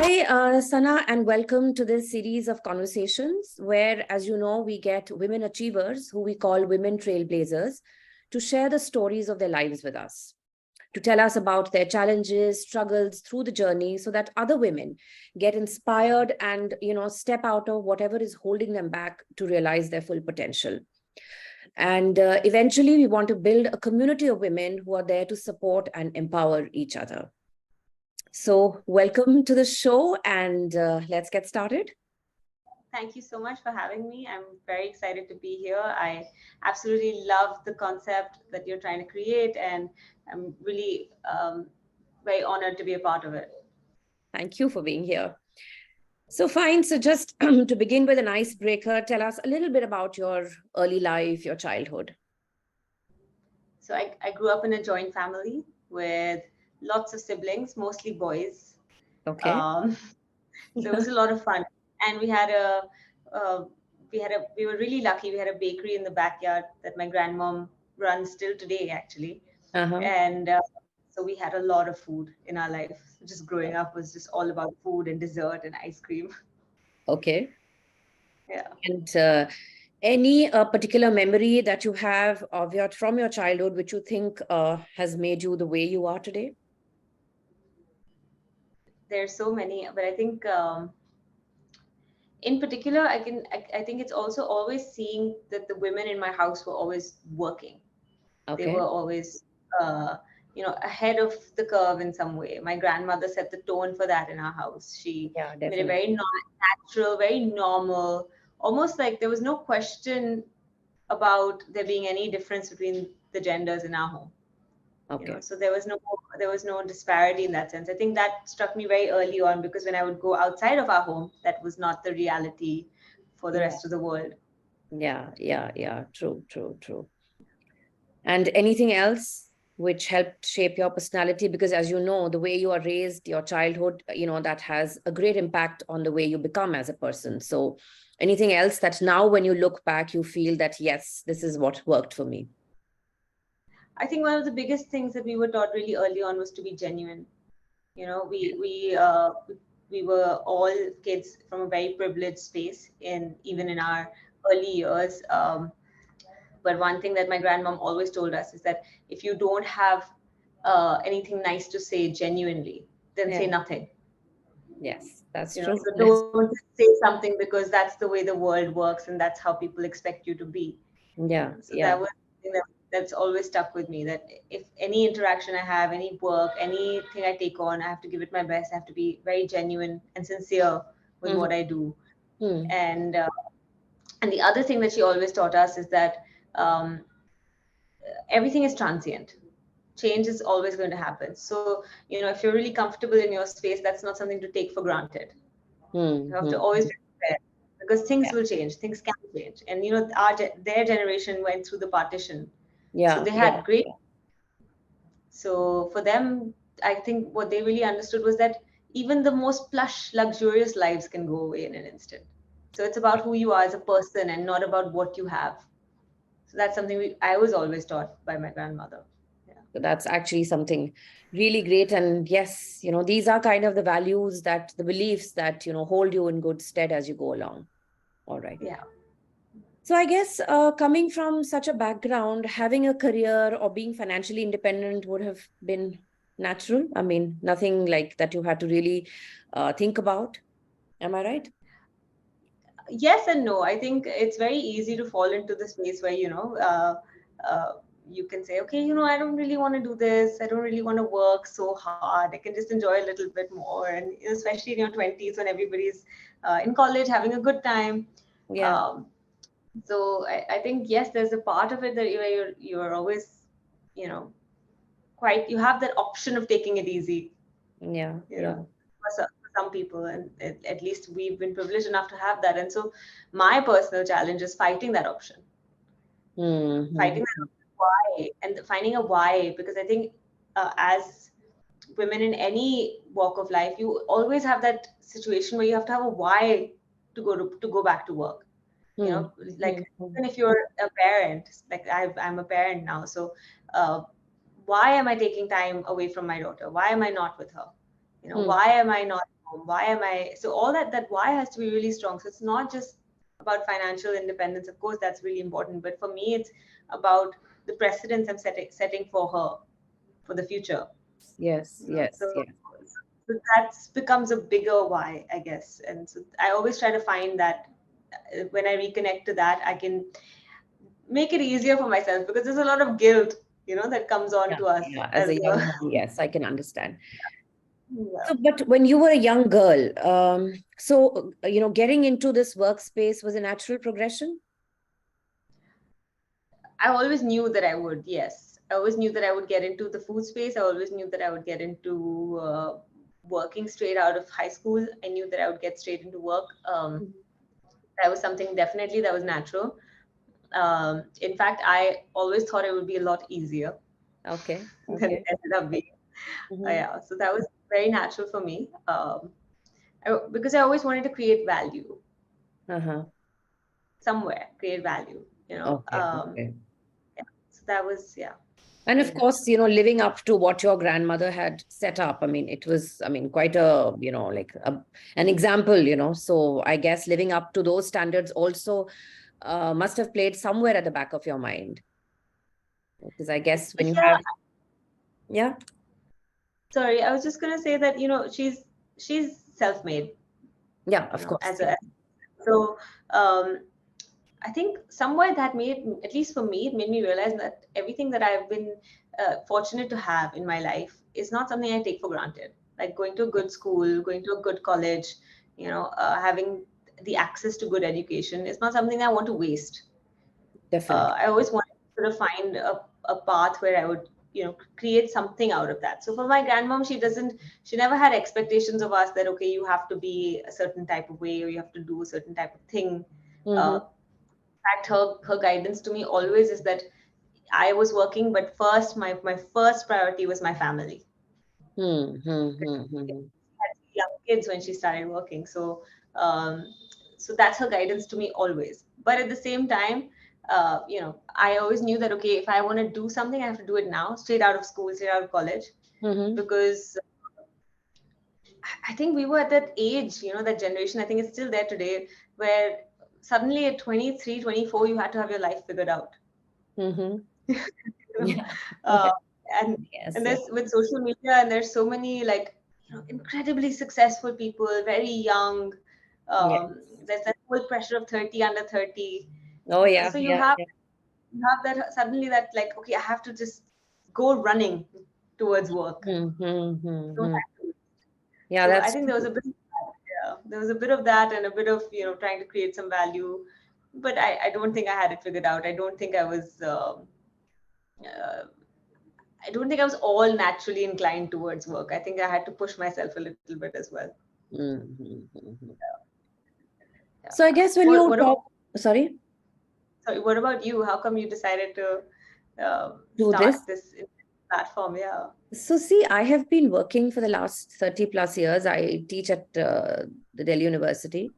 Hi, Sana, and welcome to this series of conversations where, as you know, we get women achievers who we call Women Trailblazers to share the stories of their lives with us, to tell us about their challenges, struggles through the journey so that other women get inspired and, step out of whatever is holding them back to realize their full potential. And eventually, we want to build a community of women who are there to support and empower each other. So welcome to the show, and let's get started. Thank you so much for having me. I'm very excited to be here. I absolutely love the concept that you're trying to create, and I'm really very honored to be a part of it. Thank you for being here. So fine, so just to begin with an icebreaker, tell us a little bit about your early life, your childhood. So I grew up in a joint family with lots of siblings, mostly boys. Okay. So it was a lot of fun, and we were really lucky. We had a bakery in the backyard that my grandmom runs still today, actually. And so we had a lot of food in our life. Just growing up was just all about food and dessert and ice cream. Okay. Yeah. And any particular memory that you have of from your childhood which you think has made you the way you are today? There's so many, but I think in particular, I think it's also always seeing that the women in my house were always working. Okay. They were always ahead of the curve in some way. My grandmother set the tone for that in our house. She made it very natural, very normal, almost like there was no question about there being any difference between the genders in our home. Okay. So there was no disparity in that sense. I think that struck me very early on, because when I would go outside of our home, that was not the reality for the rest of the world. Yeah. True. And anything else which helped shape your personality? Because as you know, the way you are raised, your childhood, that has a great impact on the way you become as a person. So anything else that now when you look back, you feel that, yes, this is what worked for me? I think one of the biggest things that we were taught really early on was to be genuine. We were all kids from a very privileged space, even in our early years. But one thing that my grandmom always told us is that if you don't have anything nice to say genuinely, then say nothing. Yes, that's true. So don't say something because that's the way the world works and that's how people expect you to be. That was something that's always stuck with me, that if any interaction I have, any work, anything I take on, I have to give it my best. I have to be very genuine and sincere with what I do. And the other thing that she always taught us is that everything is transient. Change is always going to happen. So, if you're really comfortable in your space, that's not something to take for granted. You have to always be prepared, because things will change. Things can change. And, their generation went through the partition. So they had great. So for them, I think what they really understood was that even the most plush, luxurious lives can go away in an instant. So it's about who you are as a person and not about what you have. So that's something I was always taught by my grandmother. So that's actually something really great. And yes, these are kind of the values, that the beliefs that, hold you in good stead as you go along. All right. Yeah. So I guess coming from such a background, having a career or being financially independent would have been natural. I mean, nothing like that you had to really think about. Am I right? Yes and no. I think it's very easy to fall into the space where, you can say, okay, I don't really want to do this. I don't really want to work so hard. I can just enjoy a little bit more. And especially in your 20s, when everybody's in college having a good time. Yeah. So I think, yes, there's a part of it that you're always, you have that option of taking it easy. Yeah. For some people, and at least we've been privileged enough to have that. And so my personal challenge is fighting that option. Fighting that why, and finding a why, because I think as women in any walk of life, you always have that situation where you have to have a why to go back to work. Like even if you're a parent, like I'm a parent now, so why am I taking time away from my daughter? Why am I not with her? Why am I not home? Why am I? So all that why has to be really strong. So it's not just about financial independence. Of course, that's really important. But for me, it's about the precedents I'm setting for her for the future. Yes, yes, So, yes. so that becomes a bigger why, I guess. And so I always try to find that when I reconnect to that, I can make it easier for myself because there's a lot of guilt, that comes on Yeah, to us yeah. As as a young mom, yes, I can understand. yeah. So, but when you were a young girl, getting into this workspace was a natural progression? I always knew that I would, yes. I always knew that I would get into the food space. I always knew that I would get into working straight out of high school. I knew that I would get straight into work. That was something definitely that was natural. In fact, I always thought it would be a lot easier Okay, than it okay. ended up being. Mm-hmm. Yeah, so that was very natural for me because I always wanted to create value Uh-huh. somewhere, create value, Okay, okay. yeah. So that was, yeah, And very of course, natural. living up to what your grandmother had set up. I mean, it was, I mean, quite an example. So I guess living up to those standards also must have played somewhere at the back of your mind. Because I guess when you Yeah, have, yeah, sorry, I was just gonna say that, she's self-made, yeah, of course. as Yeah. a so um I think somewhere that made, at least for me, it made me realize that everything that I've been fortunate to have in my life is not something I take for granted. Like going to a good school, going to a good college, having the access to good education is not something I want to waste. Definitely. I always wanted to sort of find a path where I would, create something out of that. So for my grandmom, she never had expectations of us that, okay, you have to be a certain type of way or you have to do a certain type of thing. Mm-hmm. Fact, her guidance to me always is that I was working, but first my first priority was my family. She Mm-hmm. had young kids when she started working, um, so that's her guidance to me always. But at the same time, I always knew that, okay, if I want to do something, I have to do it now, straight out of school, straight out of college, Mm-hmm. because I think we were at that age, that generation. I think it's still there today, where suddenly at 23, 24, you had to have your life figured out. Mm-hmm. you know Yeah. uh, and Yes, and yes. there's with social media, and there's so many, like, incredibly successful people, very young. Yeah. There's that whole pressure of 30 under 30. Oh, yeah, So you yeah, have yeah. you have that suddenly, that, like, okay, I have to just go running towards work. No Mm-hmm. time to. Yeah, So I that's think there was true. a bit of that, yeah. There was a bit of that, and a bit of, trying to create some value, but I don't think I had it figured out. I don't think I was uh, I don't think I was all naturally inclined towards work. I think I had to push myself a little bit as well. Mm-hmm. Yeah. So I guess when What you what talk, about sorry, sorry, what about you? How come you decided to do start this. this platform? Yeah. So see, I have been working for the last 30 plus years. I teach at the Delhi University.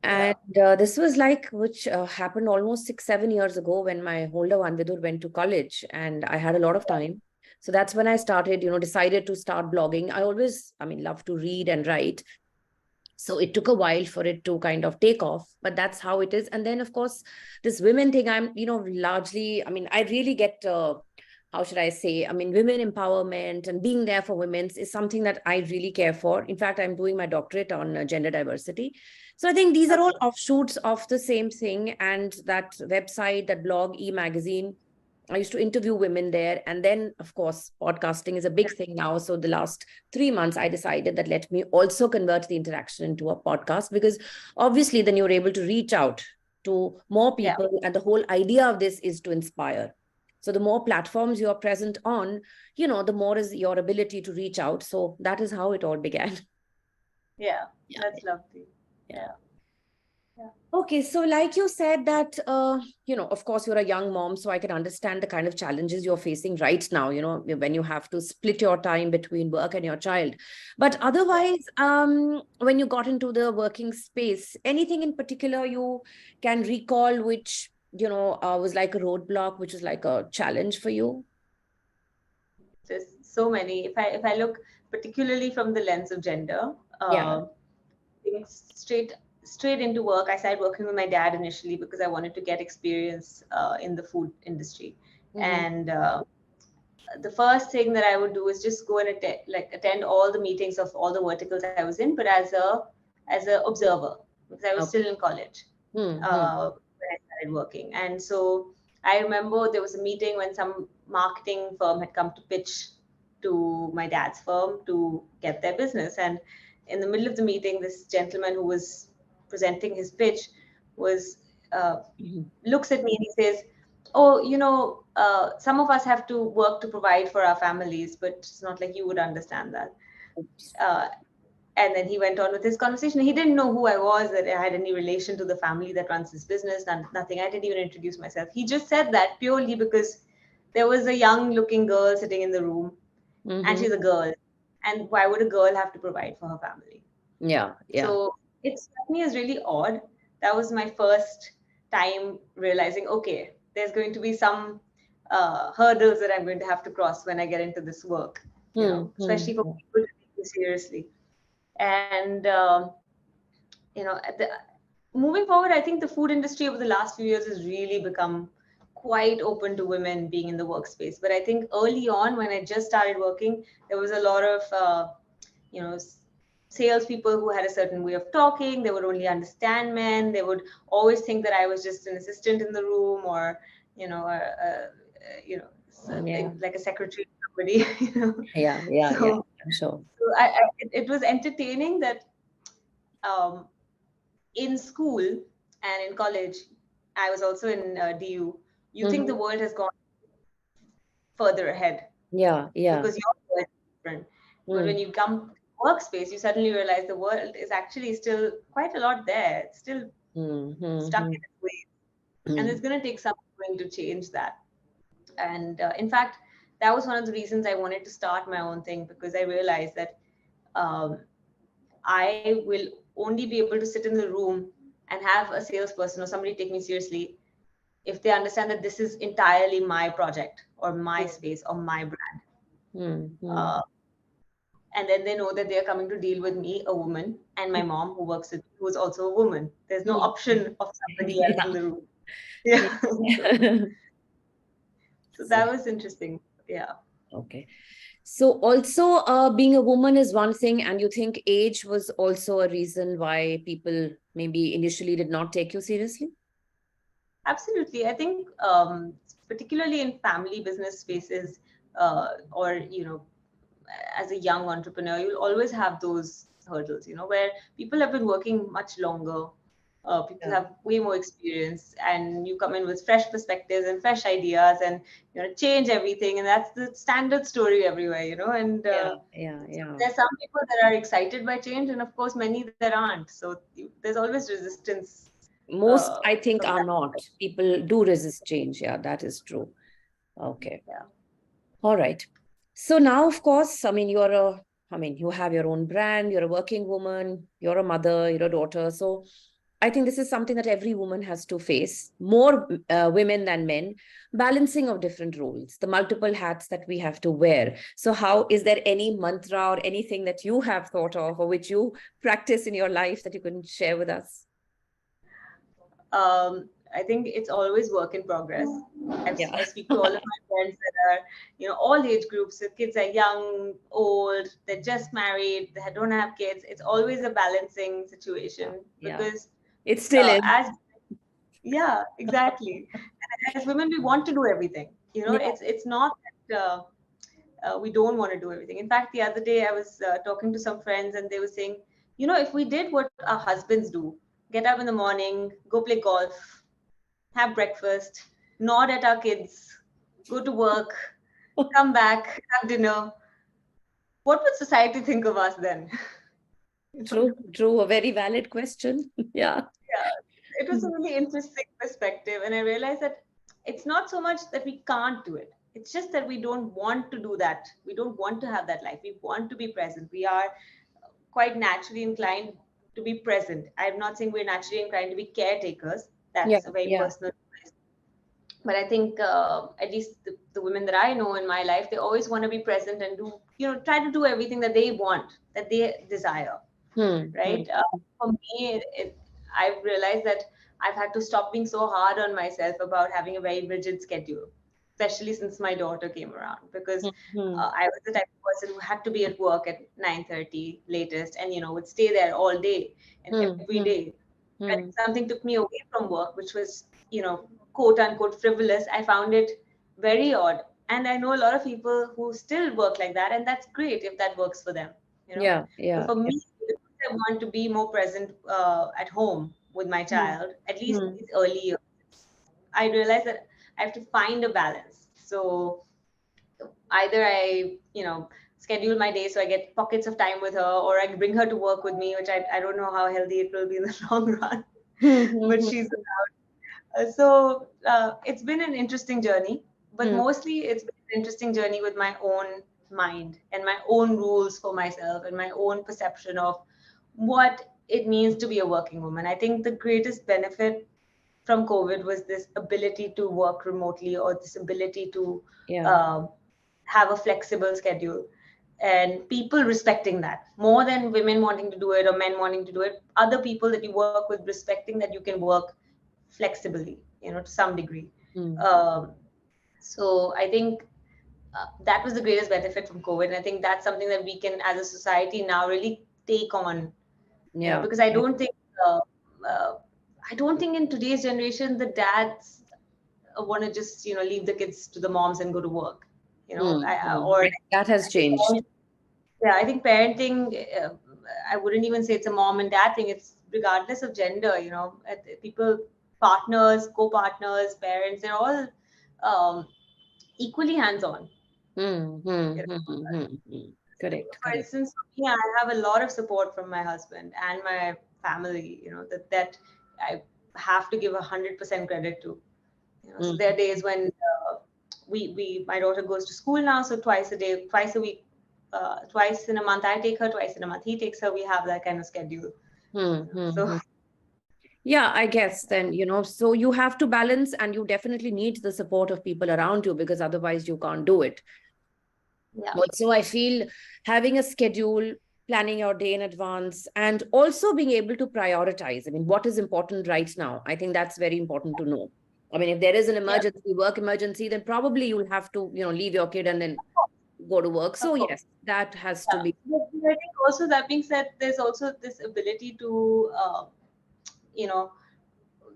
Yeah. And this was like, which happened almost 6, 7 years ago when my older one, Vidur, went to college and I had a lot of time. So that's when I started, decided to start blogging. I always, I mean, love to read and write. So it took a while for it to kind of take off, but that's how it is. And then, of course, this women thing, I'm, largely, I mean, I really get, how should I say, I mean, women empowerment and being there for women is something that I really care for. In fact, I'm doing my doctorate on gender diversity. So I think these are all Okay. offshoots of the same thing. And that website, that blog, e-magazine, I used to interview women there. And then, of course, podcasting is a big thing now. So the last 3 months, I decided that let me also convert the interaction into a podcast, because obviously then you're able to reach out to more Yeah. people. And the whole idea of this is to inspire. So the more platforms you're present on, the more is your ability to reach out. So that is how it all began. Yeah. Yeah. That's lovely. Yeah. Yeah. Yeah. Okay, so like you said that, of course, you're a young mom, so I can understand the kind of challenges you're facing right now, when you have to split your time between work and your child. But otherwise, when you got into the working space, anything in particular you can recall which, was like a roadblock, which was like a challenge for you? There's so many. If I look particularly from the lens of gender, Yeah. being straight into work. I started working with my dad initially because I wanted to get experience in the food industry, Mm-hmm. and the first thing that I would do is just go and attend all the meetings of all the verticals I was in, but as a observer because I was Okay. still in college Mm-hmm. when I started working. And so I remember there was a meeting when some marketing firm had come to pitch to my dad's firm to get their business. And in the middle of the meeting, this gentleman who was presenting his pitch was looks at me and he says, "Oh, some of us have to work to provide for our families, but it's not like you would understand that." Uh, and then he went on with his conversation. He didn't know who I was, that I had any relation to the family that runs this business, nothing. I didn't even introduce myself. He just said that purely because there was a young looking girl sitting in the room and Mm-hmm. she's a girl. And why would a girl have to provide for her family? Yeah. Yeah. So it struck me as really odd. That was my first time realizing, okay, there's going to be some hurdles that I'm going to have to cross when I get into this work, especially for Mm-hmm. people to take me seriously. And moving forward, I think the food industry over the last few years has really become quite open to women being in the workspace. But I think early on, when I just started working, there was a lot of you know salespeople who had a certain way of talking. They would only understand men. They would always think that I was just an assistant in the room, or you know Yeah. like a secretary or somebody. Yeah. Yeah. Yeah. So, I'm sure. it was entertaining that um, in school and in college, I was also in DU. You think the Mm-hmm. world has gone further ahead Yeah. Yeah. because your world is different. But when Mm. you come to workspace, you suddenly realize the world is actually still quite a lot there. It's still stuck Mm-hmm. in its ways, and Mm. it's going to take some time to change that. And in fact, that was one of the reasons I wanted to start my own thing, because I realized that um, I will only be able to sit in the room and have a salesperson or somebody take me seriously if they understand that this is entirely my project or my space or my brand. Mm-hmm. Uh, and then they know that they are coming to deal with me, a woman, and my mom who works with me, who's also a woman. There's no Mm-hmm. option of somebody else Yeah. in the room. Yeah. Yeah. So So, that was interesting. Yeah. okay. So also being a woman is one thing, and you think age was also a reason why people maybe initially did not take you seriously? Absolutely. I think particularly in family business spaces, or as a young entrepreneur, you'll always have those hurdles, where people have been working much longer. People Yeah. have way more experience, and you come in with fresh perspectives and fresh ideas, and change everything. And that's the standard story everywhere, And Yeah. Yeah. Yeah. there's some people that are excited by change, and of course, many that aren't. So there's always resistance Most, I think, from are that. not. People do resist change. Yeah, that is true. Okay. Yeah. All right. So now, of course, I mean, you have your own brand, you're a working woman, you're a mother, you're a daughter. So I think this is something that every woman has to face, more women than men, balancing of different roles, the multiple hats that we have to wear. So, how is there any mantra or anything that you have thought of or which you practice in your life that you can share with us? I think it's always work in progress. Yeah. I speak to all of my friends that are, all age groups. The kids are young, old, they're just married, they don't have kids. It's always a balancing Yeah. situation Yeah. because It still is. yeah, exactly. And as women, we want to do everything. Yeah. It's not that we don't want to do everything. In fact, the other day I was talking to some friends and they were saying, if we did what our husbands do, get up in the morning, go play golf, have breakfast, nod at our kids, go to work, come back, have dinner, what would society think of us then? True, true. A very valid question. Yeah. Yeah, it was a really interesting perspective. And I realized that it's not so much that we can't do it. It's just that we don't want to do that. We don't want to have that life. We want to be present. We are quite naturally inclined to be present. I'm not saying we're naturally inclined to be caretakers. Yeah. That's a very Yeah. personal choice. But I think at least the women that I know in my life, they always want to be present and do, try to do everything that they want, that they desire, right? For me, I've realized that I've had to stop being so hard on myself about having a very rigid schedule, especially since my daughter came around, because I was the type of person who had to be at work at 9:30 latest, and would stay there all day and every day. And if something took me away from work, which was, quote unquote frivolous, I found it very odd. And I know a lot of people who still work like that, and that's great if that works for them, But for me, I want to be more present at home with my child, at least in these early years. I realized that I have to find a balance. So either I, schedule my day so I get pockets of time with her, or I bring her to work with me, which I don't know how healthy it will be in the long run, but she's it's been an interesting journey, but mostly it's been an interesting journey with my own mind and my own rules for myself and my own perception of what it means to be a working woman. I think the greatest benefit from COVID was this ability to work remotely, or this ability to have a flexible schedule, and people respecting that more than women wanting to do it or men wanting to do it. Other people that you work with respecting that you can work flexibly, to some degree. So I think that was the greatest benefit from COVID. And I think that's something that we can, as a society, now really take on. Because I don't think, in today's generation the dads want to just leave the kids to the moms and go to work. Or that has changed. Yeah, I think parenting, I wouldn't even say it's a mom and dad thing. It's regardless of gender, people, partners, co-partners, parents, they're all equally hands-on. Correct. For instance, for me, I have a lot of support from my husband and my family, that I have to give 100% credit to. So there are days when my daughter goes to school now, so twice a week, twice in a month I take her, twice in a month he takes her. We have that kind of schedule. So yeah, I guess then, so you have to balance, and you definitely need the support of people around you, because otherwise you can't do it. So I feel having a schedule, planning your day in advance, and also being able to prioritize. I mean, what is important right now? I think that's very important to know. I mean, if there is an emergency, work emergency, then probably you'll have to, leave your kid and then go to work. So yes, that has to be. I think also, that being said, there's also this ability to,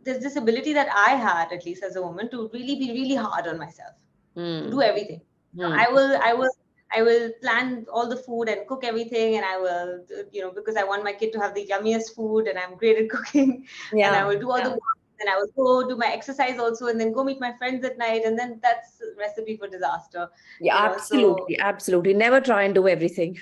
there's this ability that I had, at least as a woman, to really be really hard on myself, to do everything. I will plan all the food and cook everything, and I will, because I want my kid to have the yummiest food, and I'm great at cooking, and I will do all the work, and I will go do my exercise also, and then go meet my friends at night, and then that's a recipe for disaster. Yeah, absolutely. Never try and do everything.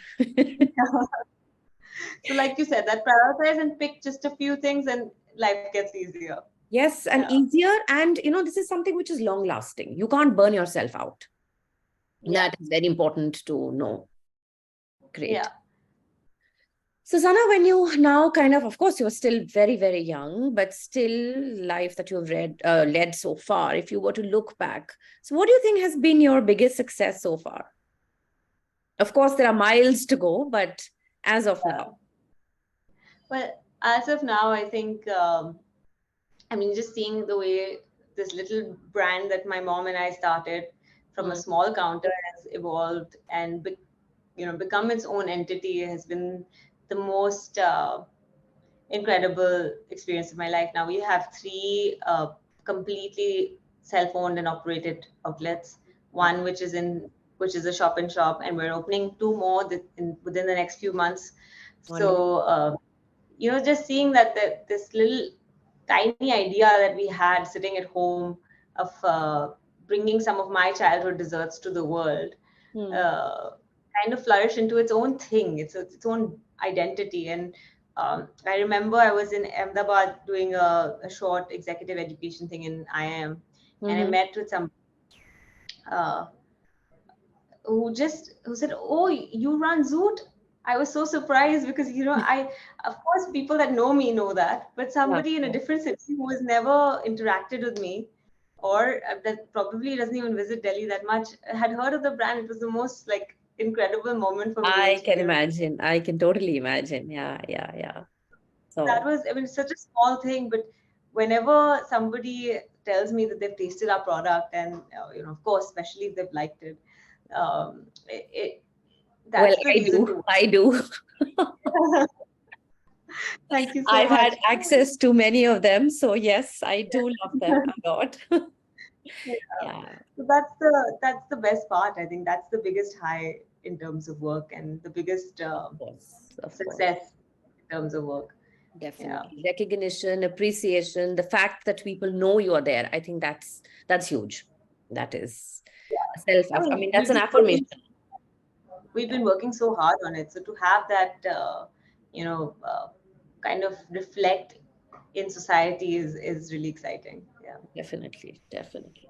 So like you said, that prioritize and pick just a few things, and life gets easier. Yes, and easier. And, this is something which is long lasting. You can't burn yourself out. That is very important to know. Great. Yeah. So, Sana, when you now of course, you're still very, very young, but still life that you've led so far, if you were to look back, so what do you think has been your biggest success so far? Of course, there are miles to go, but as of now. Well, as of now, I think, just seeing the way this little brand that my mom and I started from a small counter has evolved and become its own entity has been the most incredible experience of my life. Now we have 3 completely self-owned and operated outlets. One which is a shop in shop, and we're opening 2 more within the next few months. So just seeing that this little tiny idea that we had sitting at home of bringing some of my childhood desserts to the world kind of flourish into its own thing, its own identity. And I remember I was in Ahmedabad doing a short executive education thing in IIM, and I met with some who said, "Oh, you run Zoet?" I was so surprised because, of course, people that know me know that, but somebody in a different city who has never interacted with me or that probably doesn't even visit Delhi that much, had heard of the brand. It was the most like incredible moment for me. I can imagine. I can totally imagine. Yeah, yeah, yeah. That So, was, I mean, such a small thing, but whenever somebody tells me that they've tasted our product, and of course, especially if they've liked it, it well, that's the I reason do. to. I do. Thank you so I've much. had access to many of them. So, yes, I do love them a lot. Yeah. Yeah, So that's the best part. I think that's the biggest high in terms of work, and the biggest of course. Of course. success in terms of work. Yeah. Definitely. Recognition, appreciation, the fact that people know you are there. I think that's huge. That is a I I mean, mean, that's an affirmation. we've been working so hard on it. So to have that, you know, uh, kind of reflect in society is really exciting. Yeah. Definitely. Definitely.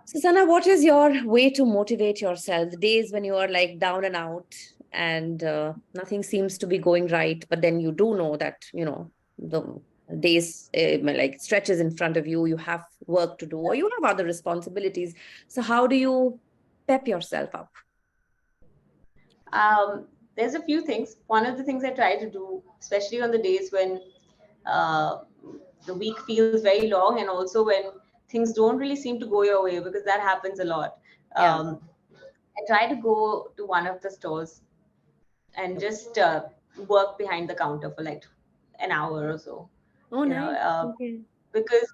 Susanna, what is your way to motivate yourself? The days when you are like down and out and nothing seems to be going right, but then you do know that, the days like stretches in front of you, you have work to do, or you have other responsibilities. So, how do you pep yourself up? There's a few things. One of the things I try to do, especially on the days when uh, the week feels very long, and also when things don't really seem to go your way, because that happens a lot. Yeah. I try to go to one of the stores and just work behind the counter for like an hour or so, Oh, you know, nice. Okay. because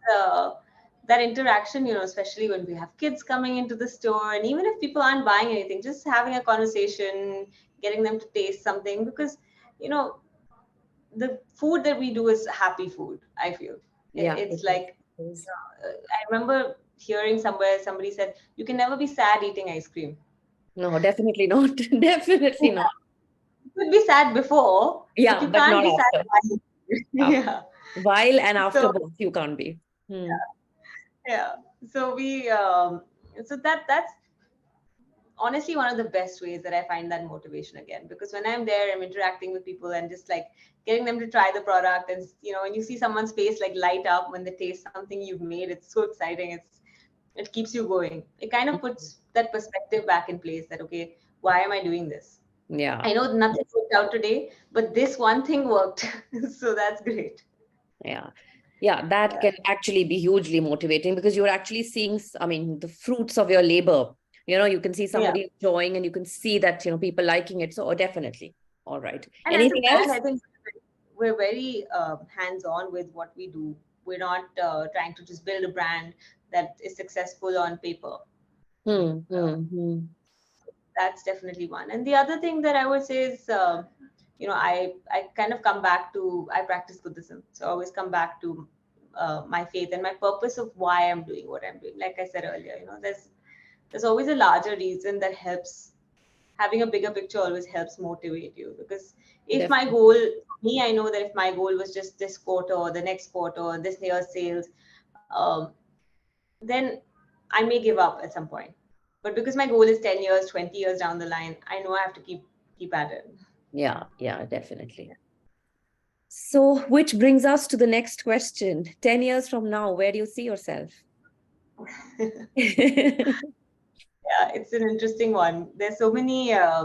that interaction, especially when we have kids coming into the store, and even if people aren't buying anything, just having a conversation, getting them to taste something, because you know the food that we do is happy food. I feel Yeah. it's It is. like, It is. I remember hearing somewhere somebody said you can never be sad eating ice cream. No, definitely not. Definitely not. You could be sad before, but Yeah, you but can't not be sad after. while. Yeah. Yeah. While and after So both, you can't be. Hmm. yeah. So we so that's honestly one of the best ways that I find that motivation again, because when I'm there, I'm interacting with people and just like getting them to try the product, and when you see someone's face like light up when they taste something you've made, it's so exciting. It keeps you going. It kind of puts that perspective back in place, that okay, why am I doing this? Yeah. I know nothing worked out today, but this one thing worked. So that's great. Yeah. Yeah, that Yeah. can actually be hugely motivating because you're actually seeing, I mean, the fruits of your labor. You can see Yeah. somebody enjoying and you can see that, people liking it. So, definitely. All right. And as a Anything brand, else? I think we're very hands-on with what we do. We're not trying to just build a brand that is successful on paper. Hmm, Uh, hmm, hmm. that's definitely one. And the other thing that I would say is, I kind of come back to, I practice Buddhism, so I always come back to my faith and my purpose of why I'm doing what I'm doing. Like I said earlier, there's always a larger reason that helps. Having a bigger picture always helps motivate you, because if my Definitely. goal, me, I know that if my goal was just this quarter or the next quarter or this year's sales, then I may give up at some point. But because my goal is 10 years, 20 years down the line, I know I have to keep at it. Yeah, yeah, definitely. So, which brings us to the next question. 10 years from now, where do you see yourself? Yeah, it's an interesting one. Uh,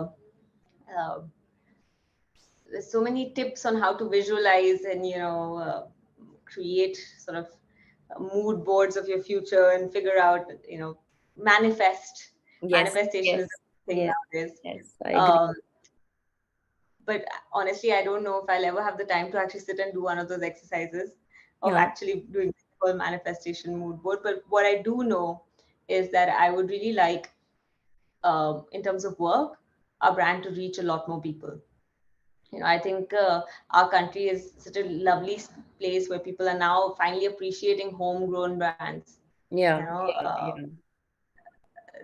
there's so many tips on how to visualize and create sort of mood boards of your future and figure out, manifest. Yes, Manifestation is yes, a thing yes, nowadays. yes, I agree. Um, but honestly, I don't know if I'll ever have the time to actually sit and do one of those exercises of Yeah, actually doing the whole manifestation mood board. But what I do know is that I would really like, in terms of work, our brand to reach a lot more people. I think our country is such a lovely place where people are now finally appreciating homegrown brands. yeah, yeah, yeah.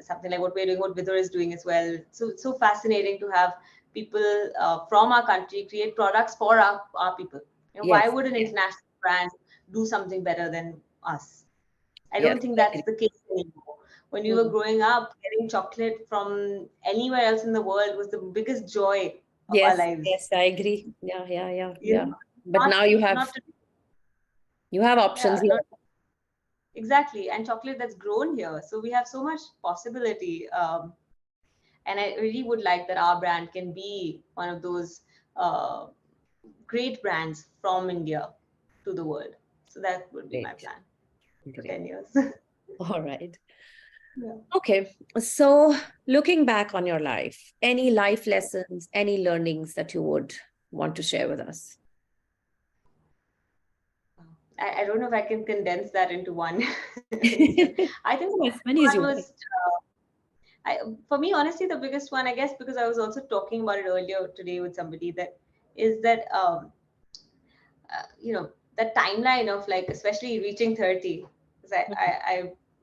Something like what we're doing, what Vidor is doing as well. So fascinating to have people from our country create products for our people. Why Yes, would an yes, international brand do something better than us? I yes, don't think I that's agree. the case anymore. When we were Hmm. growing up, getting chocolate from anywhere else in the world was the biggest joy of our Yes, lives. yes, I agree. Yeah, yeah, yeah, You yeah. know, But not now you have not to, you have yeah, options not here. Exactly. And chocolate that's grown here. So we have so much possibility. And I really would like that our brand can be one of those uh, great brands from India to the world. So that would be my Great. plan for Great. 10 years. All right. Yeah. Okay. So looking back on your life, any life lessons, any learnings that you would want to share with us? I don't know if I can condense that into one reason. I think the As biggest many as you one want. was, for me, honestly, the biggest one, I guess, because I was also talking about it earlier today with somebody, that is that, you know, that timeline of like, especially reaching 30, because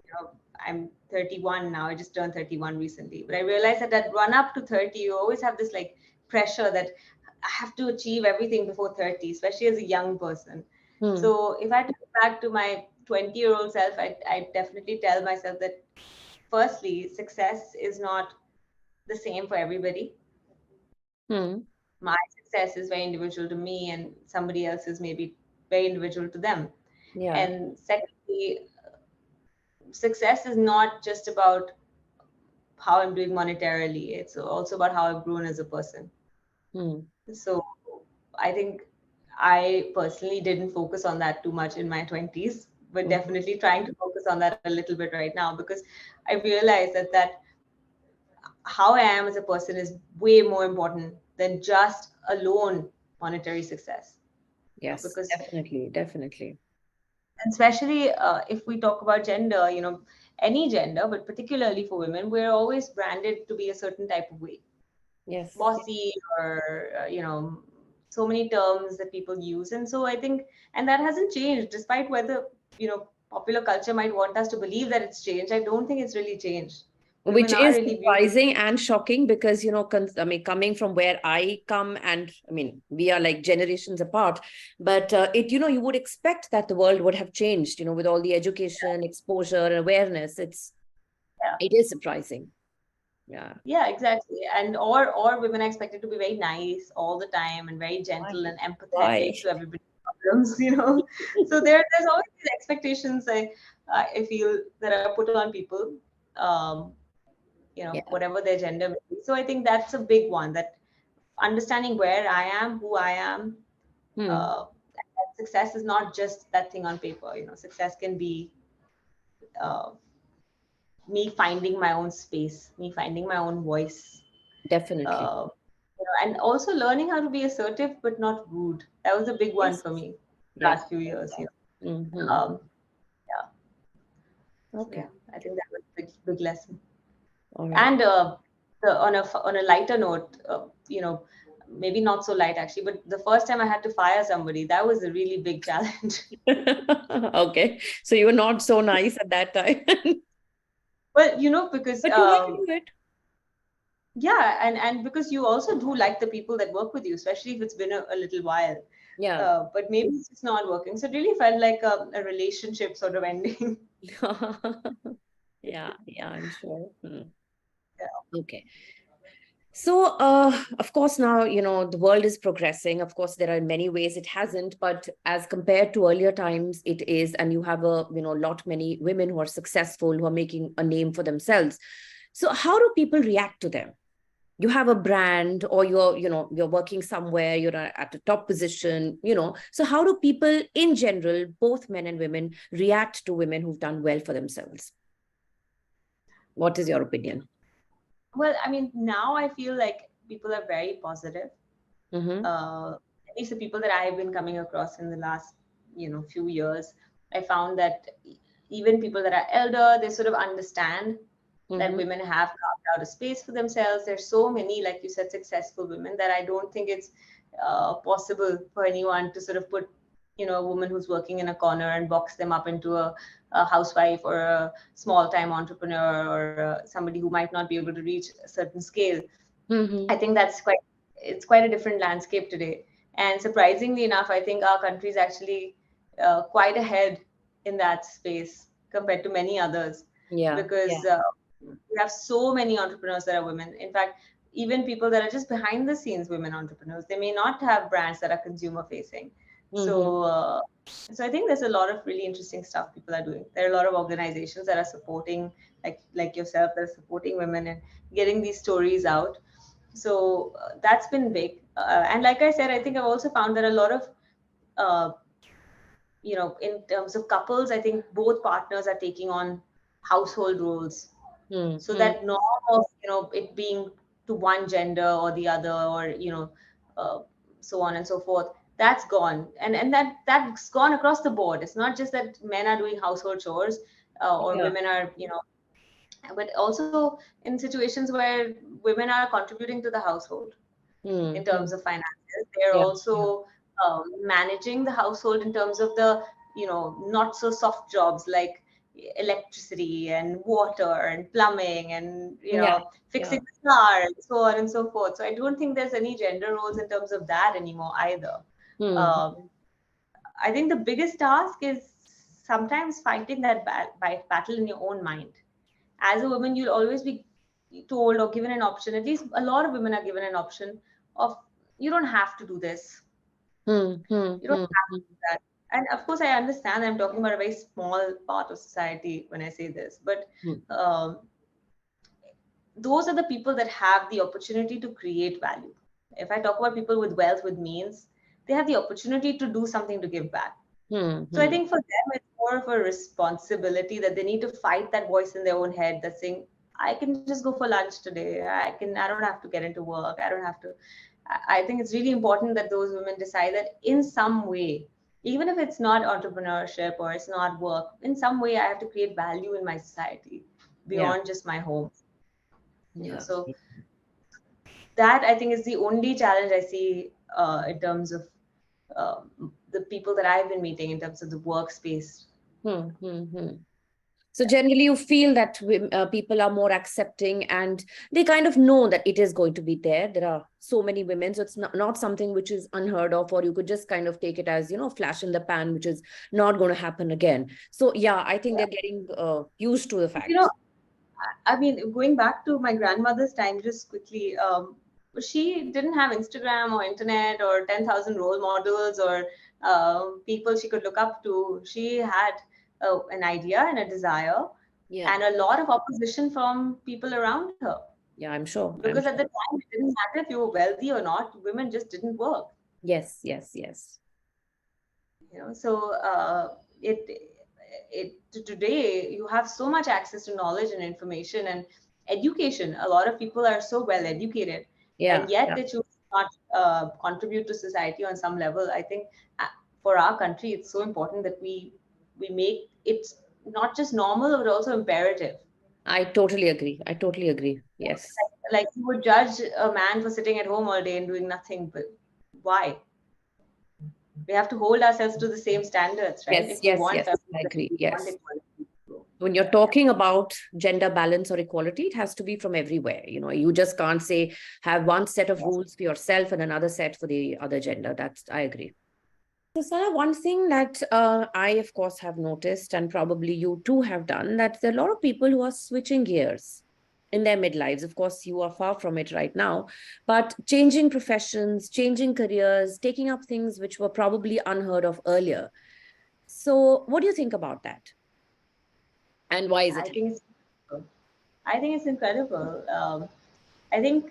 you know, I'm 31 now. I just turned 31 recently, but I realized that run up to 30, you always have this like pressure that I have to achieve everything before 30, especially as a young person. Hmm. So if I had to go back to my 20-year-old self, I definitely tell myself that firstly, success is not the same for everybody. Hmm. My success is very individual to me, and somebody else is maybe very individual to them. Yeah. And secondly, success is not just about how I'm doing monetarily, it's also about how I've grown as a person. Hmm. So I think I personally didn't focus on that too much in my 20s, but Hmm. definitely trying to focus on that a little bit right now, because I realized that how I am as a person is way more important than just alone monetary success. Yes, Because definitely, definitely. especially if we talk about gender, any gender, but particularly for women, we're always branded to be a certain type of way, Yes. bossy, or so many terms that people use. And so I think, and that hasn't changed, despite whether popular culture might want us to believe that it's changed. I don't think it's really changed. Women Which are is really beautiful. surprising and shocking because, I mean, coming from where I come, and I mean, we are like generations apart, but you would expect that the world would have changed, with all the education, exposure, awareness. Yeah. It is surprising. Yeah. Yeah, exactly. And or women are expected to be very nice all the time and very Why? gentle and Why? empathetic to everybody's problems. So there's always these expectations I feel that are put on people, um, Yeah. whatever their gender may be. So I think that's a big one, that understanding where I am, who I am, Hmm. uh, that success is not just that thing on paper. Success can be uh, me finding my own space, me finding my own voice, Definitely. uh, and also learning how to be assertive but not rude. That was a big one Yes. for me Yes. last few years. Hmm. Um, yeah. So Okay. yeah, I think that was a big lesson. All right. And on a lighter note, maybe not so light actually, but the first time I had to fire somebody, that was a really big challenge. Okay. So you were not so nice at that time. Well, because But you had to do it. yeah, and because you also do like the people that work with you, especially if it's been a little while. Yeah. But maybe it's just not working. So it really felt like a relationship sort of ending. Yeah, yeah, I'm sure. Hmm. Yeah. Okay. So, of course, now, the world is progressing. Of course, there are many ways it hasn't, but as compared to earlier times, it is. And you have lot many women who are successful, who are making a name for themselves. So, how do people react to them? You have a brand, or you're working somewhere, you're at a top position, So, how do people in general, both men and women, react to women who've done well for themselves? What is your opinion? Well, I mean, now I feel like people are very positive. Mm-hmm. At least the people that I've been coming across in the last, few years, I found that even people that are elder, they sort of understand that Mm-hmm. women have carved out a space for themselves. There's so many, like you said, successful women, that I don't think it's possible for anyone to sort of put, a woman who's working in a corner and box them up into a housewife or a small time entrepreneur, or somebody who might not be able to reach a certain scale. I Mm-hmm. think it's quite a different landscape today. And surprisingly enough, I think our country is actually quite ahead in that space compared to many others, Yeah. because we have so many entrepreneurs that are women. In fact, even people that are just behind the scenes women entrepreneurs, they may not have brands that are consumer facing, So I think there's a lot of really interesting stuff people are doing. There are a lot of organizations that are supporting, like yourself, that are supporting women and getting these stories out. So that's been big. And like I said, I think I've also found that a lot of uh, in terms of couples, I think both partners are taking on household roles. So that norm of, it being to one gender or the other, or, uh, so on and so forth, that's gone. And that's gone across the board. It's not just that men are doing household chores, or Yeah. women are, but also in situations where women are contributing to the household in terms of finances. They're Yeah. also managing the household in terms of the, not so soft jobs like electricity and water and plumbing and, Yeah. Yeah. fixing the car and so on and so forth. So I don't think there's any gender roles in terms of that anymore either. Um, I think the biggest task is sometimes fighting that battle in your own mind. As a woman, you'll always be told or given an option. At least a lot of women are given an option of, you don't have to do this. You don't have to do that. And of course, I understand I'm talking about a very small part of society when I say this, but um, those are the people that have the opportunity to create value. If I talk about people with wealth, with means, they have the opportunity to do something to give back. So I think for them, it's more of a responsibility that they need to fight that voice in their own head that's saying, I can just go for lunch today. I don't have to get into work. I don't have to. I think it's really important that those women decide that in some way, even if it's not entrepreneurship or it's not work, in some way I have to create value in my society Yeah. beyond just my home. Yeah. So that I think is the only challenge I see in terms of the people that I've been meeting in terms of the workspace. So generally, you feel that people are more accepting and they kind of know that it is going to be there. There are so many women, so it's not something which is unheard of, or you could just kind of take it as, flash in the pan, which is not going to happen again. So yeah, I think they're getting used to the You fact. know, I mean, going back to my grandmother's time, just quickly, she didn't have Instagram or internet or 10,000 role models or people she could look up to. She had an idea and a desire Yeah. and a lot of opposition from people around her. Yeah, I'm sure. Because I'm at the sure. time, it didn't matter if you were wealthy or not, women just didn't work. Yes, yes, yes. So today you have so much access to knowledge and information and education. A lot of people are so well educated, Yeah, and yet yeah. they choose to not contribute to society on some level. I think uh, for our country, it's so important that we make it not just normal but also imperative. I totally agree. I totally agree. Yes. Like you would judge a man for sitting at home all day and doing nothing, but why? We have to hold ourselves to the same standards, right? Yes, If we yes, want yes. I feminism, agree. we want Yes. equality. When you're talking about gender balance or equality, it has to be from everywhere. You just can't say have one set of rules for yourself and another set for the other gender. I agree. So, Sana, one thing that I, of course, have noticed, and probably you too have done, that there are a lot of people who are switching gears in their midlives. Of course, you are far from it right now, but changing professions, changing careers, taking up things which were probably unheard of earlier. So, what do you think about that? And why is I it? think it's I think it's incredible. I think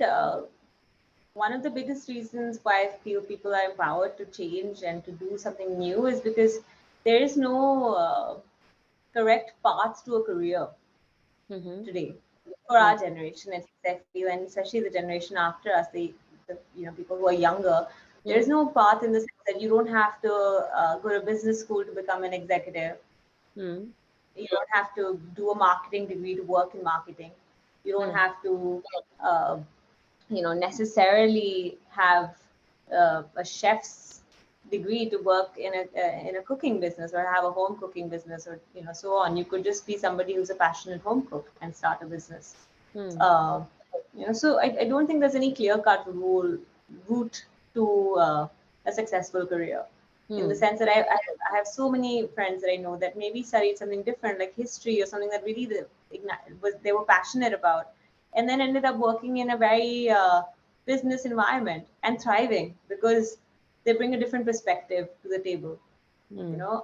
one of the biggest reasons why I feel people are empowered to change and to do something new is because there is no correct path to a career Mm-hmm. today for our generation. At least I feel, and especially the generation after us, the people who are younger. There is no path in the sense that you don't have to go to business school to become an executive. Mm-hmm. You don't have to do a marketing degree to work in marketing. You don't have to uh, necessarily have a chef's degree to work in a cooking business or have a home cooking business or so on. You could just be somebody who's a passionate home cook and start a business. Mm-hmm. uh, so I don't think there's any clear cut route to a successful career, in the sense that I have so many friends that I know that maybe studied something different like history or something that really they were passionate about, and then ended up working in a very business environment and thriving because they bring a different perspective to the table, you know,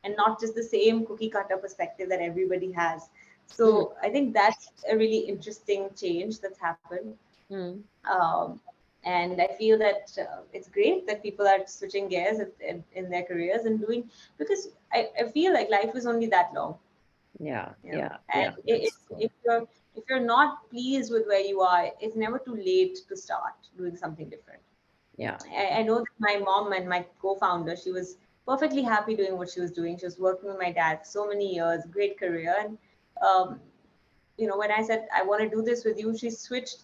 and not just the same cookie cutter perspective that everybody has. So I think that's a really interesting change that's happened. Um, and I feel that it's great that people are switching gears in their careers and doing, because I feel like life is only that long. Yeah, You know, yeah, and yeah. That's true. if you're not pleased with where you are, it's never too late to start doing something different. Yeah. I know that my mom and my co-founder, she was perfectly happy doing what she was doing. She was working with my dad for so many years, great career. And, you know, when I said, I want to do this with you, she switched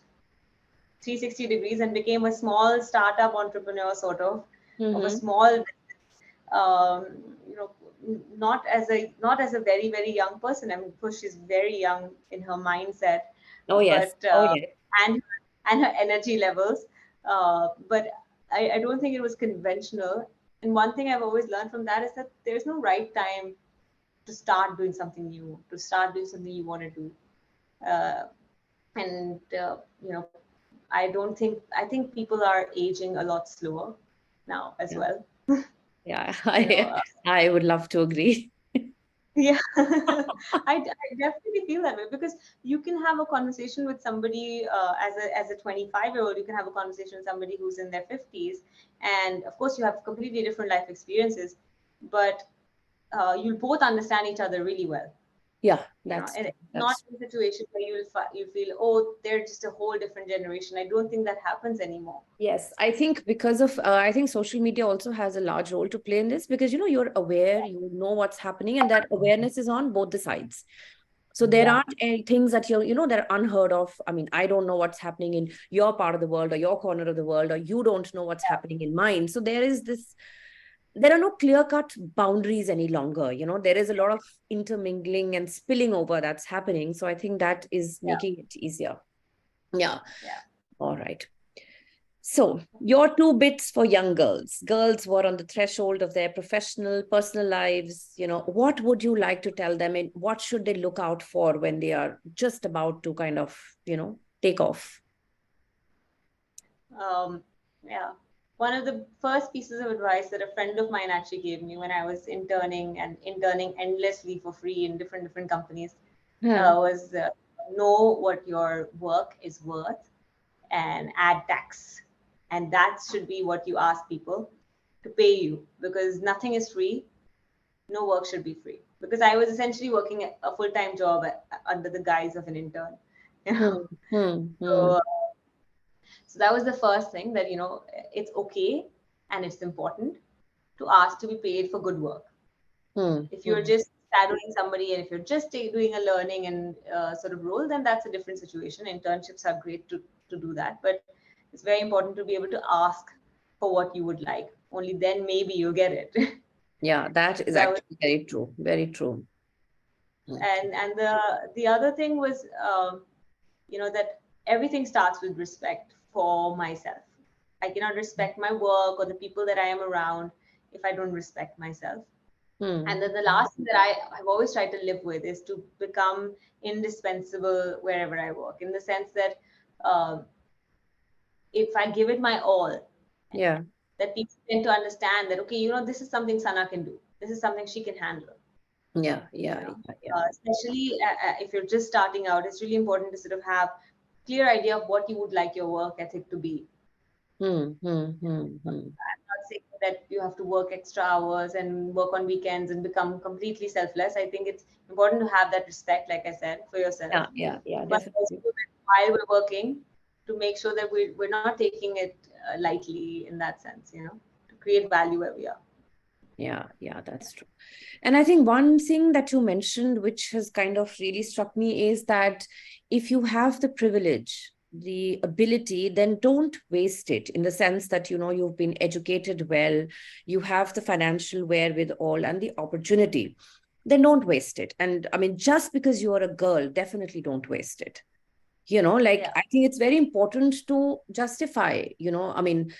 360 degrees and became a small startup entrepreneur, sort of a small, um, you know, not as a very, very young person. I mean, of course, she's very young in her mindset, Oh, yes. but, Oh, yes. and her energy levels. But I don't think it was conventional. And one thing I've always learned from that is that there's no right time to start doing something new, to start doing something you want to do. Uh, and you know, I think people are aging a lot slower now as Yeah. well. Yeah. You know, I would love to agree. yeah, I definitely feel that way, because you can have a conversation with somebody as a 25-year-old. You can have a conversation with somebody who's in their 50s, and of course, you have completely different life experiences, but you'll both understand each other really well. Yeah, You know, that's and true. it's not That's a situation where you feel, oh, they're just a whole different generation. I don't think that happens anymore. Yes, I think because of I think social media also has a large role to play in this, because you're aware, you know what's happening, and that awareness is on both the sides. So there Yeah, aren't any things that that are unheard of. I mean, I don't know what's happening in your part of the world or your corner of the world, or you don't know what's happening in mine. So there are no clear-cut boundaries any longer. There is a lot of intermingling and spilling over that's happening. So I think that is yeah, making it easier. Yeah. yeah. All right. So, your two bits for young girls. Girls who are on the threshold of their professional, personal lives. What would you like to tell them, and what should they look out for when they are just about to kind of, take off? Um, yeah. One of the first pieces of advice that a friend of mine actually gave me when I was interning endlessly for free in different companies Hmm. was know what your work is worth and add tax. And that should be what you ask people to pay you, because nothing is free. No work should be free. Because I was essentially working a full-time job under the guise of an intern. Hmm. Hmm. Hmm. So So that was the first thing, that, it's okay and it's important to ask to be paid for good work. Hmm. If you're Hmm. just shadowing somebody, and if you're just doing a learning and sort of role, then that's a different situation. Internships are great to do that, but it's very important to be able to ask for what you would like. Only then maybe you'll get it. Yeah, that So is that was, actually very true. Very true. Okay. and the other thing was, that everything starts with respect for myself. I cannot respect my work or the people that I am around if I don't respect myself. And Hmm. then the last thing that I have always tried to live with is to become indispensable wherever I work, in the sense that if I give it my all, Yeah. that people tend to understand that, okay, this is something Sana can do. This is something she can handle. Yeah. you Yeah. know Yeah. Yeah. Especially if you're just starting out, it's really important to sort of have clear idea of what you would like your work ethic to be. Hmm. Hmm. Hmm. Hmm. I'm not saying that you have to work extra hours and work on weekends and become completely selfless. I think it's important to have that respect, like I said, for yourself, Yeah. Yeah. Yeah. but also Definitely. that while we're working, to make sure that we're not taking it lightly, in that sense, to create value where we are. Yeah, yeah, that's true. And I think one thing that you mentioned, which has kind of really struck me, is that if you have the privilege, the ability, then don't waste it, in the sense that, you've been educated well, you have the financial wherewithal and the opportunity, then don't waste it. And I mean, just because you're a girl, definitely don't waste it. Yeah, I think it's very important to justify, I mean,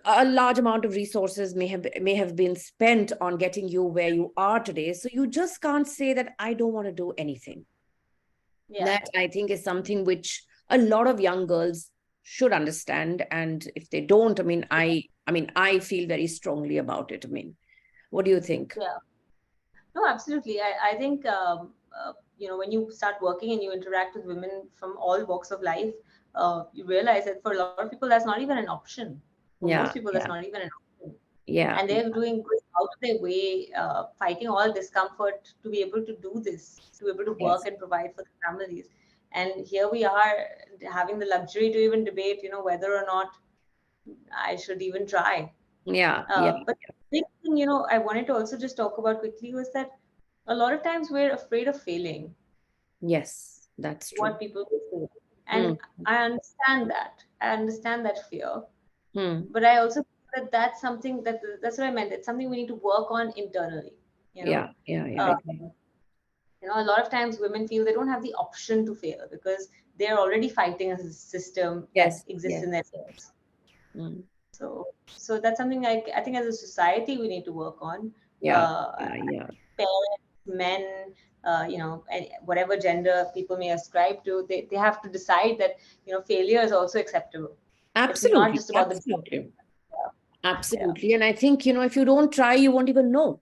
a large amount of resources may have been spent on getting you where you are today, so you just can't say that I don't want to do anything. yeah, That, I think, is something which a lot of young girls should understand, and if they don't, I feel very strongly about it. What do you think? Yeah. No, absolutely. I think, when you start working and you interact with women from all walks of life, you realize that for a lot of people, that's not even an option. For most people, that's not even an option. Yeah. And they're going out of their way, fighting all discomfort to be able to do this, to be able to work and provide for their families. And here we are having the luxury to even debate, whether or not I should even try. But the big thing, I wanted to also just talk about quickly was that a lot of times we're afraid of failing. Yes, that's true. What people will say. And I understand that. I understand that fear. But I also feel that that's something that's what I meant. It's something we need to work on internally. Yeah. A lot of times women feel they don't have the option to fail because they're already fighting a system that exists in their lives. So that's something I think as a society we need to work on. Parents, men, and whatever gender people may ascribe to, they have to decide that failure is also acceptable. Absolutely. It's not just about Absolutely. And I think, if you don't try, you won't even know.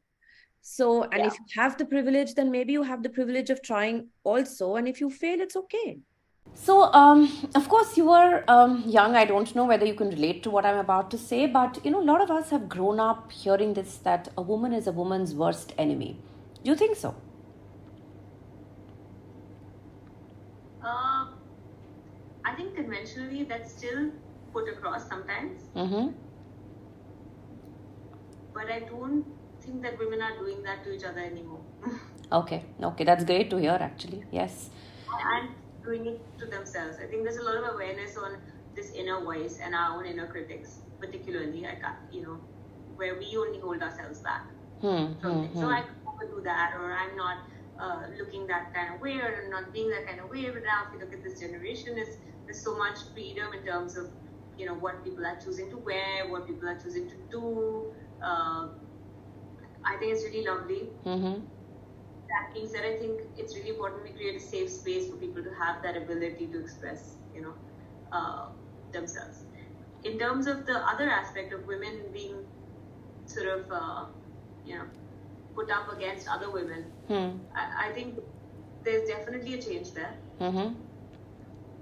So, and if you have the privilege, then maybe you have the privilege of trying also. And if you fail, it's okay. So, of course, you were young. I don't know whether you can relate to what I'm about to say, but, a lot of us have grown up hearing this, that a woman is a woman's worst enemy. Do you think so? I think conventionally that's still put across sometimes. But I don't think that women are doing that to each other anymore. Okay, that's great to hear, actually. Yes. And doing it to themselves. I think there's a lot of awareness on this inner voice and our own inner critics, particularly, where we only hold ourselves back. So I could do that, or I'm not looking that kind of way, or I'm not being that kind of way. But now, if you look at this generation, there's so much freedom in terms of what people are choosing to wear, what people are choosing to do. I think it's really lovely. That being said, I think it's really important we create a safe space for people to have that ability to express, themselves. In terms of the other aspect of women being sort of, put up against other women, I think there's definitely a change there.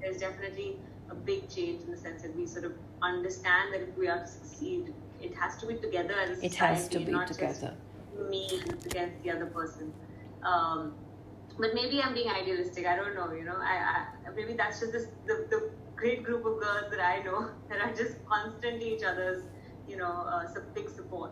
There's definitely a big change in the sense that we sort of understand that if we are to succeed, it has to be together as a society. It has to be not together. Just me against the other person. But maybe I'm being idealistic. I don't know. I maybe that's just the great group of girls that I know that are just constantly each other's, big support.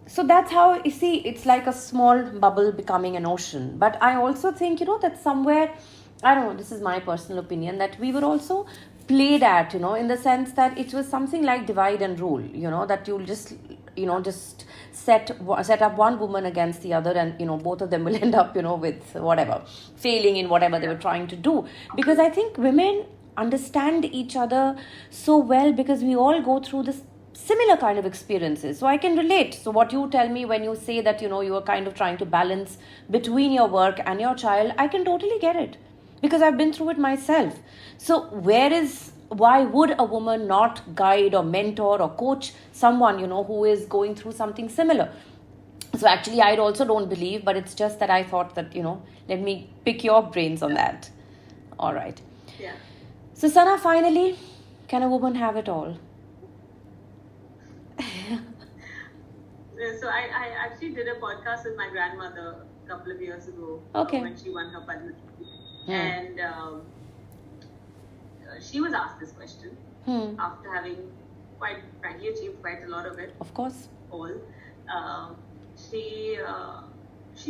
So that's how, you see, it's like a small bubble becoming an ocean. But I also think, that somewhere, I don't know, this is my personal opinion, that we were also played at, in the sense that it was something like divide and rule, that you'll just, just set up one woman against the other, and, both of them will end up, with whatever, failing in whatever they were trying to do. Because I think women understand each other so well because we all go through this similar kind of experiences. So I can relate. So what you tell me when you say that, you are kind of trying to balance between your work and your child, I can totally get it because I've been through it myself. So why would a woman not guide or mentor or coach someone, who is going through something similar? So actually, I also don't believe, but it's just that I thought that, let me pick your brains on that. All right. Yeah. So Sana, finally, can a woman have it all? So I actually did a podcast with my grandmother a couple of years ago when she won her Padma. And she was asked this question after having quite frankly achieved quite a lot of it. Of course. She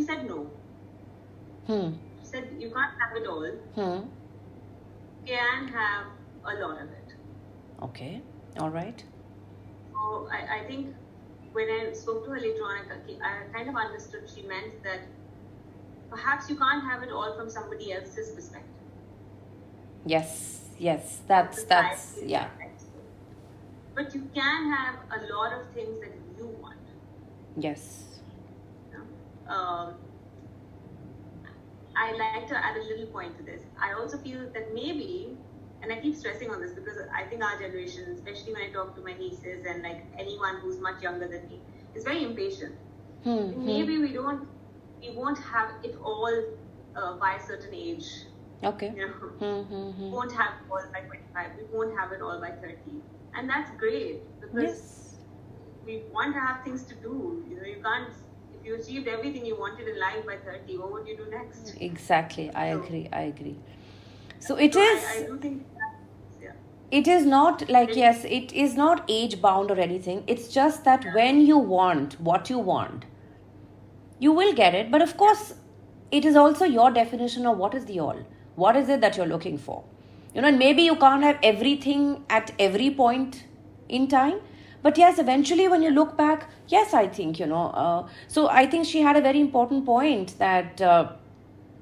said no. She said you can't have it all. You can have a lot of it. Okay. All right. So I think when I spoke to her later on, I kind of understood she meant that perhaps you can't have it all from somebody else's perspective. Yes, that's yeah. But you can have a lot of things that you want. Yes. I like to add a little point to this. I also feel that maybe and I keep stressing on this because I think our generation, especially when I talk to my nieces and like anyone who's much younger than me, is very impatient. Maybe we won't have it all by a certain age. Okay. You know, we won't have it all by 25. We won't have it all by 30, and that's great because we want to have things to do. You know, you can't. If you achieved everything you wanted in life by 30, what would you do next? Exactly. I agree. So it is. I do think. It is not like, yes, it is not age bound or anything. It's just that when you want what you want, you will get it. But of course, it is also your definition of what is the all. What is it that you're looking for? You know, and maybe you can't have everything at every point in time. But yes, eventually when you look back, yes, I think, so I think she had a very important point that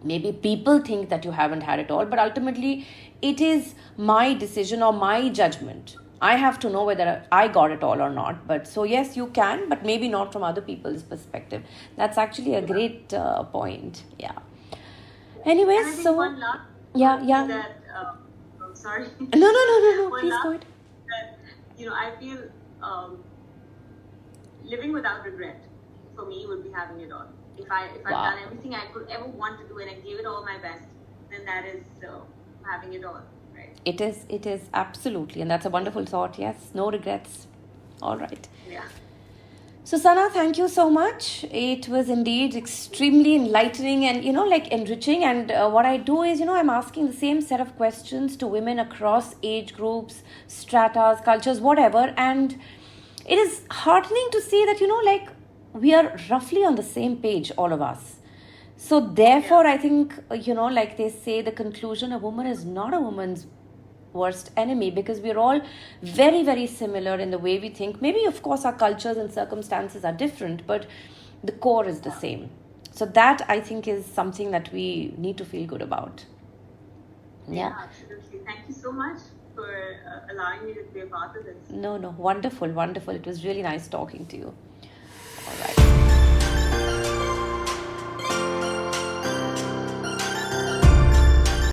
maybe people think that you haven't had it all, but ultimately it is my decision or my judgment. I have to know whether I got it all or not. But so yes, you can, but maybe not from other people's perspective. That's actually a great point. Yeah. Anyways, so one last yeah. That, sorry. No. Please go ahead. That, I feel living without regret for me would be having it all. If I've done everything I could ever want to do and I gave it all my best, then that is having it all, right? It is absolutely, and that's a wonderful thought. Yes, no regrets. All right. Yeah. So Sana, thank you so much. It was indeed extremely enlightening and enriching. And what I do is I'm asking the same set of questions to women across age groups, stratas, cultures, whatever. And it is heartening to see that we are roughly on the same page, all of us. So therefore, I think, like they say, the conclusion, a woman is not a woman's worst enemy, because we're all very, very similar in the way we think. Maybe, of course, our cultures and circumstances are different, but the core is the same. So that, I think, is something that we need to feel good about. Yeah, absolutely. Thank you so much for allowing me to be a part of this. No. Wonderful. It was really nice talking to you.